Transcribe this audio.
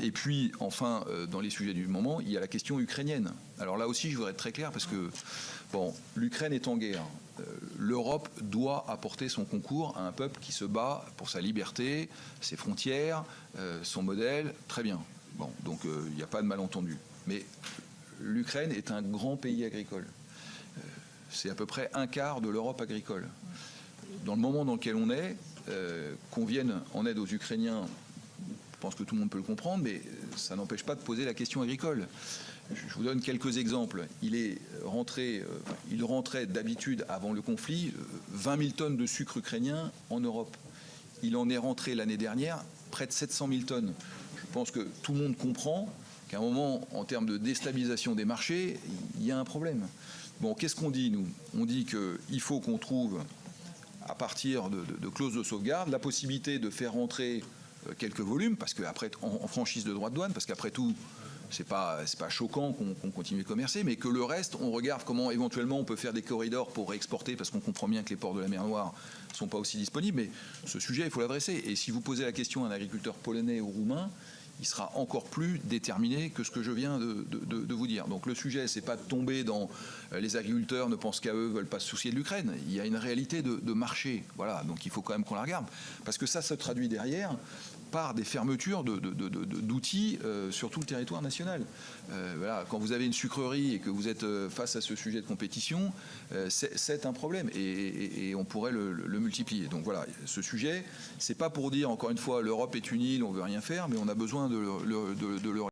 Et puis, enfin, dans les sujets du moment, il y a la question ukrainienne. Alors là aussi, je voudrais être très clair parce que, bon, l'Ukraine est en guerre. L'Europe doit apporter son concours à un peuple qui se bat pour sa liberté, ses frontières, son modèle. Très bien. Bon, donc il n'y a pas de malentendu. Mais l'Ukraine est un grand pays agricole. C'est à peu près un quart de l'Europe agricole. Dans le moment dans lequel on est, qu'on vienne en aide aux Ukrainiens, je pense que tout le monde peut le comprendre, mais ça n'empêche pas de poser la question agricole. Je vous donne quelques exemples. Il rentrait d'habitude, avant le conflit, 20 000 tonnes de sucre ukrainien en Europe. Il en est rentré l'année dernière près de 700 000 tonnes. Je pense que tout le monde comprend qu'à un moment, en termes de déstabilisation des marchés, il y a un problème. Bon, qu'est-ce qu'on dit, nous? On dit qu'il faut qu'on trouve, à partir de clauses de sauvegarde, la possibilité de faire rentrer quelques volumes, parce qu'après, en franchise de droit de douane, parce qu'après tout, c'est pas choquant qu'on continue de commercer, mais que le reste, on regarde comment éventuellement on peut faire des corridors pour réexporter, parce qu'on comprend bien que les ports de la mer Noire ne sont pas aussi disponibles. Mais ce sujet, il faut l'adresser. Et si vous posez la question à un agriculteur polonais ou roumain, il sera encore plus déterminé que ce que je viens de vous dire. Donc le sujet, c'est pas de tomber dans les agriculteurs ne pensent qu'à eux, veulent pas se soucier de l'Ukraine. Il y a une réalité de marché. Voilà, donc il faut quand même qu'on la regarde. Parce que ça se traduit derrière par des fermetures d'outils sur tout le territoire national. Voilà, quand vous avez une sucrerie et que vous êtes face à ce sujet de compétition, c'est un problème et on pourrait le multiplier. Donc voilà, ce sujet, c'est pas pour dire encore une fois l'Europe est une île, on veut rien faire, mais on a besoin de le